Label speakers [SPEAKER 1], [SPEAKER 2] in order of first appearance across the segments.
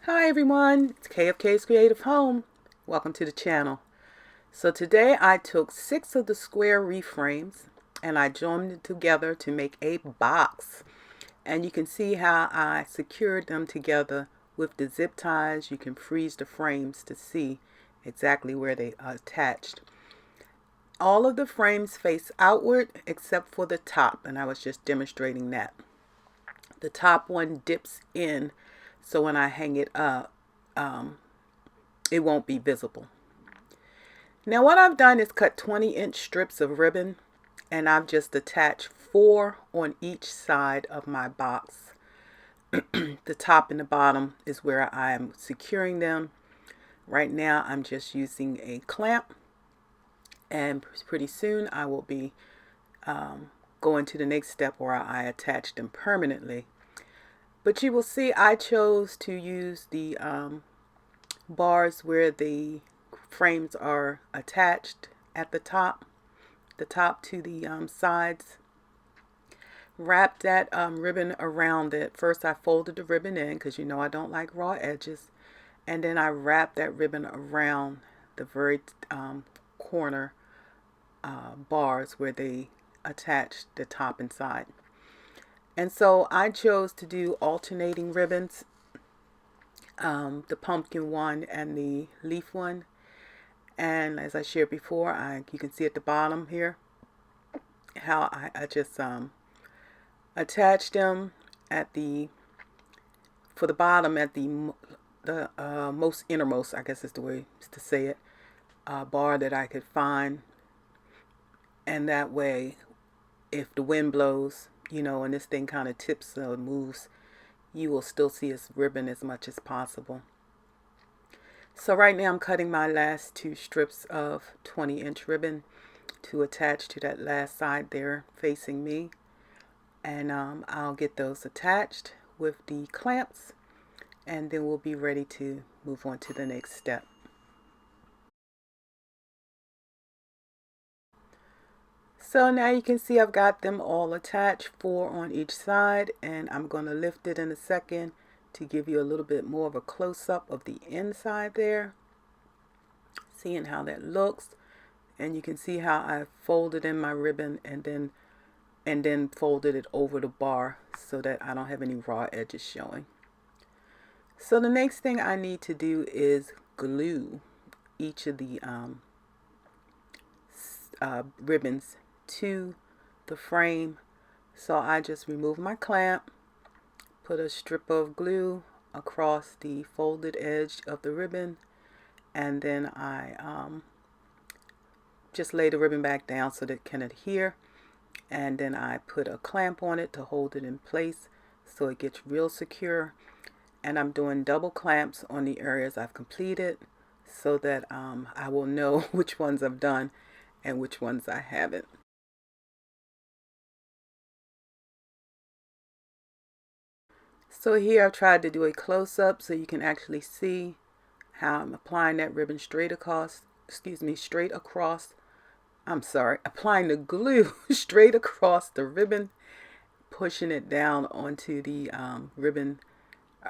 [SPEAKER 1] Hi everyone, it's KFK's Creative Home. Welcome to the channel. So today I took 6 of the square wreath frames and I joined them together to make a box. And you can see how I secured them together with the zip ties. You can freeze the frames to see exactly where they are attached. All of the frames face outward except for the top, and I was just demonstrating that. The top one dips in, so when I hang it up, it won't be visible. Now what I've done is cut 20-inch strips of ribbon, and I've just attached 4 on each side of my box. The top and the bottom is where I am securing them. Right now I'm just using a clamp, and pretty soon I will be going to the next step where I attach them permanently. But you will see I chose to use the bars where the frames are attached at the top to the sides. Wrap that ribbon around it. First I folded the ribbon in because you know I don't like raw edges, and then I wrap that ribbon around the very corner bars where they attach the top and side. And so I chose to do alternating ribbons, the pumpkin one and the leaf one. And as I shared before, you can see at the bottom here how I just attached them at for the bottom at the most innermost, I guess is the way to say it, bar that I could find. And that way, if the wind blows, you know, and this thing kind of tips or moves, you will still see its ribbon as much as possible. So right now I'm cutting my last 2 strips of 20-inch ribbon to attach to that last side there facing me. And I'll get those attached with the clamps, and then we'll be ready to move on to the next step. So now you can see I've got them all attached, 4 on each side, and I'm going to lift it in a second to give you a little bit more of a close-up of the inside there, seeing how that looks. And you can see how I folded in my ribbon and then folded it over the bar so that I don't have any raw edges showing. So the next thing I need to do is glue each of the ribbons to the frame. So I just remove my clamp, put a strip of glue across the folded edge of the ribbon, and then I just lay the ribbon back down so that it can adhere, and then I put a clamp on it to hold it in place so it gets real secure. And I'm doing double clamps on the areas I've completed so that I will know which ones I've done and which ones I haven't. So here I've tried to do a close-up so you can actually see how I'm applying that ribbon straight across, applying the glue straight across the ribbon, pushing it down onto the ribbon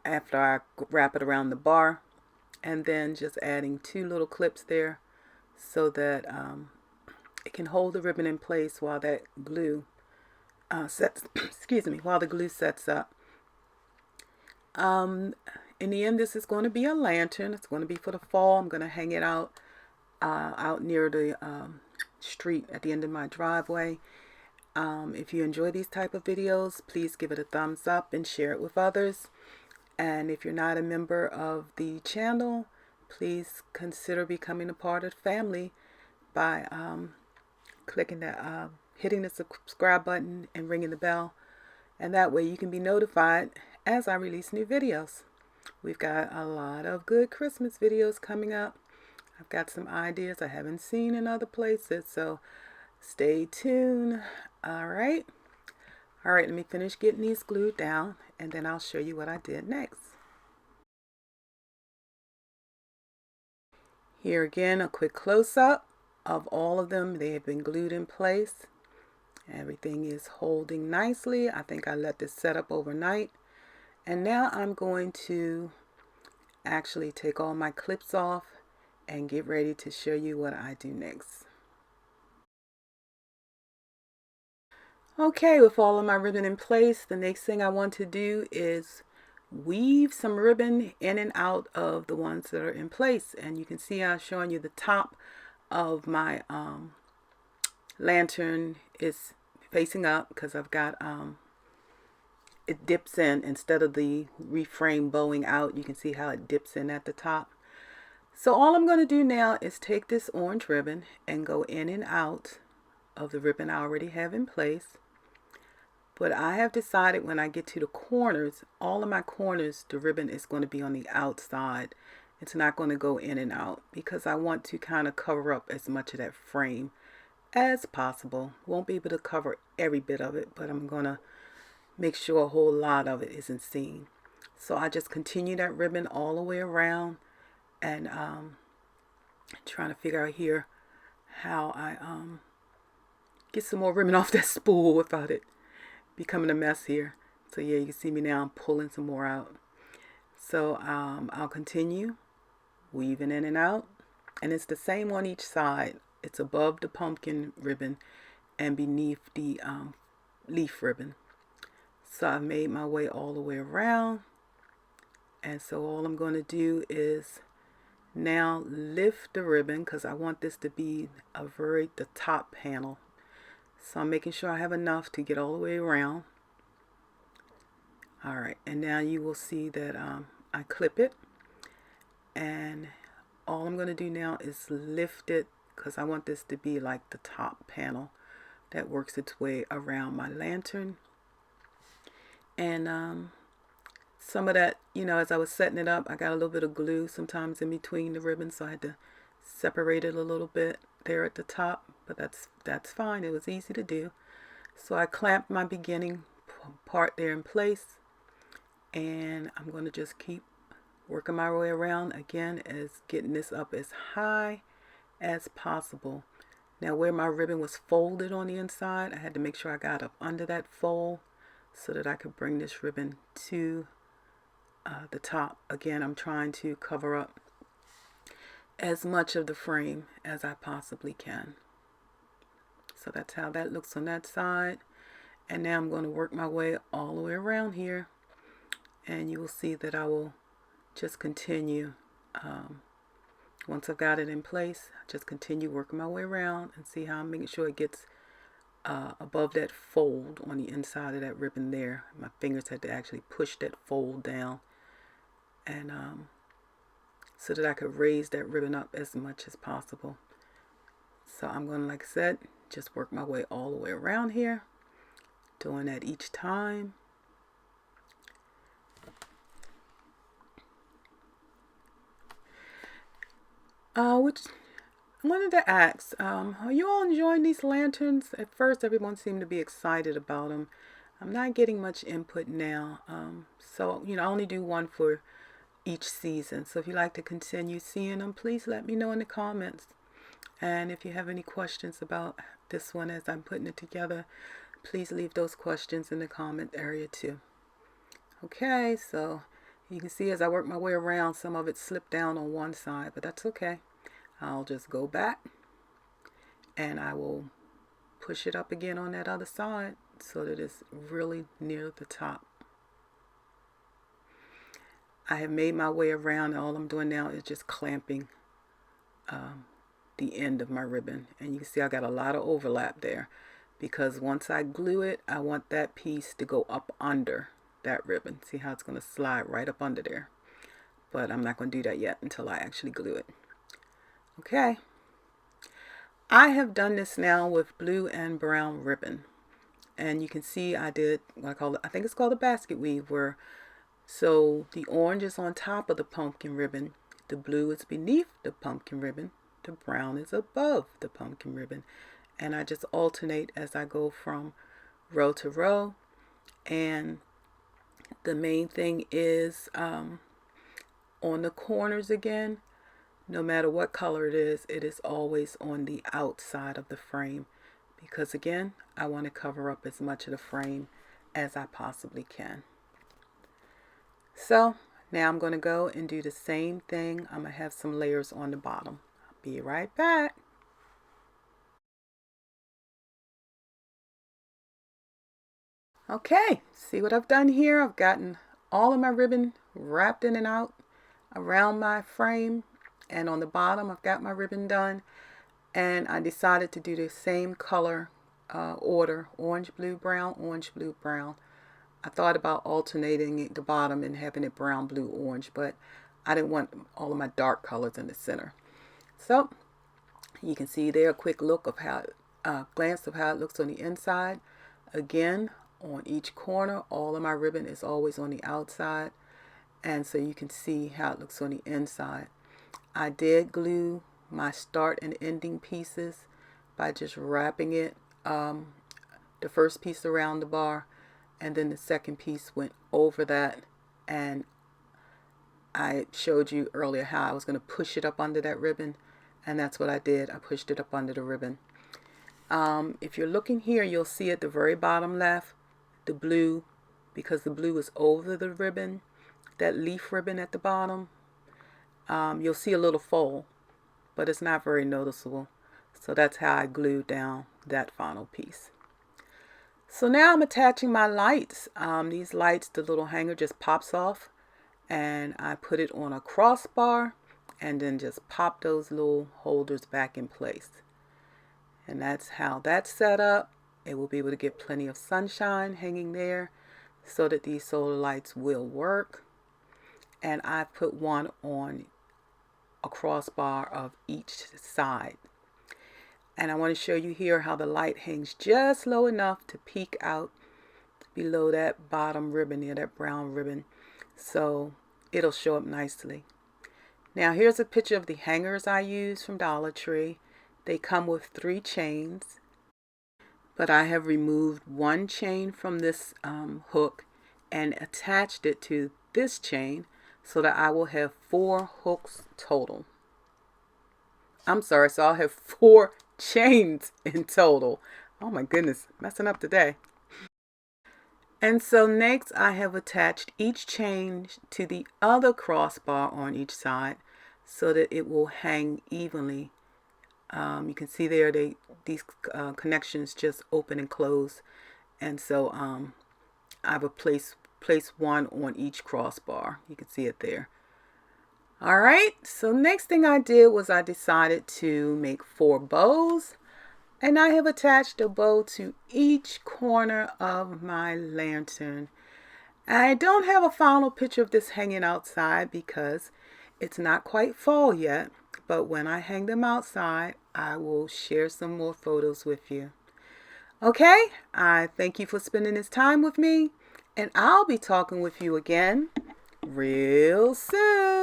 [SPEAKER 1] after I wrap it around the bar, and then just adding 2 little clips there so that it can hold the ribbon in place while that glue sets while the glue sets up. In the end, this is going to be a lantern. It's going to be for the fall. I'm going to hang it out near the street at the end of my driveway. If you enjoy these type of videos, please give it a thumbs up and share it with others. And if you're not a member of the channel, please consider becoming a part of the family by clicking that, hitting the subscribe button and ringing the bell. And that way you can be notified as I release new videos. We've got a lot of good Christmas videos coming up. I've got some ideas I haven't seen in other places, so stay tuned. All right, let me finish getting these glued down, and then I'll show you what I did next. Here again, a quick close-up of all of them. They have been glued in place. Everything is holding nicely. I think I let this set up overnight. And now I'm going to actually take all my clips off and get ready to show you what I do next. Okay, with all of my ribbon in place, the next thing I want to do is weave some ribbon in and out of the ones that are in place. And you can see I'm showing you the top of my lantern is facing up because I've got it dips in instead of the reframe bowing out. You can see how it dips in at the top. So all I'm going to do now is take this orange ribbon and go in and out of the ribbon I already have in place. But I have decided when I get to the corners, all of my corners, the ribbon is going to be on the outside. It's not going to go in and out because I want to kind of cover up as much of that frame as possible. Won't be able to cover every bit of it, but I'm going to make sure a whole lot of it isn't seen. So I just continue that ribbon all the way around, and trying to figure out here how I get some more ribbon off that spool without it becoming a mess here. So yeah, you can see me now, I'm pulling some more out. So I'll continue weaving in and out, and it's the same on each side. It's above the pumpkin ribbon and beneath the leaf ribbon. So I've made my way all the way around, and so all I'm going to do is now lift the ribbon because I want this to be the top panel. So I'm making sure I have enough to get all the way around. Alright, and now you will see that I clip it, and all I'm going to do now is lift it because I want this to be like the top panel that works its way around my lantern. And some of that, as I was setting it up, I got a little bit of glue sometimes in between the ribbons, so I had to separate it a little bit there at the top, but that's fine. It was easy to do. So I clamped my beginning part there in place, and I'm going to just keep working my way around again, as getting this up as high as possible. Now where my ribbon was folded on the inside, I had to make sure I got up under that fold so that I could bring this ribbon to the top. Again, I'm trying to cover up as much of the frame as I possibly can. So that's how that looks on that side. And now I'm going to work my way all the way around here, and you will see that I will just continue once I've got it in place, just continue working my way around and see how I'm making sure it gets above that fold on the inside of that ribbon there. My fingers had to actually push that fold down, and so that I could raise that ribbon up as much as possible. So I'm going to, like I said, just work my way all the way around here, doing that each time. Which I wanted to ask, are you all enjoying these lanterns? At first, everyone seemed to be excited about them. I'm not getting much input now. So, I only do one for each season. So if you'd like to continue seeing them, please let me know in the comments. And if you have any questions about this one as I'm putting it together, please leave those questions in the comment area too. Okay, so you can see as I work my way around, some of it slipped down on one side, but that's okay. I'll just go back and I will push it up again on that other side so that it's really near the top. I have made my way around, and all I'm doing now is just clamping the end of my ribbon. And you can see I got a lot of overlap there because once I glue it, I want that piece to go up under that ribbon. See how it's going to slide right up under there. But I'm not going to do that yet until I actually glue it. Okay. I have done this now with blue and brown ribbon. And you can see I did what I think it's called a basket weave, where so the orange is on top of the pumpkin ribbon, the blue is beneath the pumpkin ribbon, the brown is above the pumpkin ribbon, and I just alternate as I go from row to row. And the main thing is on the corners again, no matter what color it is always on the outside of the frame, because again, I want to cover up as much of the frame as I possibly can. So Now I'm going to go and do the same thing. I'm going to have some layers on the bottom. I'll be right back. Okay, see what I've done here? I've gotten all of my ribbon wrapped in and out around my frame, and on the bottom I've got my ribbon done, and I decided to do the same color order: orange, blue, brown, orange, blue, brown. I thought about alternating the bottom and having it brown, blue, orange, but I didn't want all of my dark colors in the center. So you can see there a quick look of how, glance of how it looks on the inside. Again, on each corner, all of my ribbon is always on the outside, and so you can see how it looks on the inside. I did glue my start and ending pieces by just wrapping it, the first piece around the bar, and then the second piece went over that, and I showed you earlier how I was going to push it up under that ribbon, and that's what I did. I pushed it up under the ribbon. If you're looking here, you'll see at the very bottom left the blue, because the blue is over the ribbon, that leaf ribbon at the bottom. You'll see a little fold, but it's not very noticeable. So that's how I glued down that final piece. So now I'm attaching my lights. These lights, the little hanger just pops off, and I put it on a crossbar and then just pop those little holders back in place. And that's how that's set up. It will be able to get plenty of sunshine hanging there so that these solar lights will work. And I put one on a crossbar of each side. And I want to show you here how the light hangs just low enough to peek out below that bottom ribbon there, that brown ribbon. So it'll show up nicely. Now here's a picture of the hangers I use from Dollar Tree. They come with 3 chains, but I have removed one chain from this hook and attached it to this chain so that I will have 4 hooks total. I'm sorry, so I'll have 4 chains in total. Oh my goodness, messing up today. And so next I have attached each chain to the other crossbar on each side so that it will hang evenly. You can see there these connections just open and close, and so I've placed one on each crossbar. You can see it there. Alright, so next thing I did was I decided to make 4 bows, and I have attached a bow to each corner of my lantern. I don't have a final picture of this hanging outside because it's not quite fall yet, but when I hang them outside, I will share some more photos with you. Okay, I thank you for spending this time with me, and I'll be talking with you again real soon.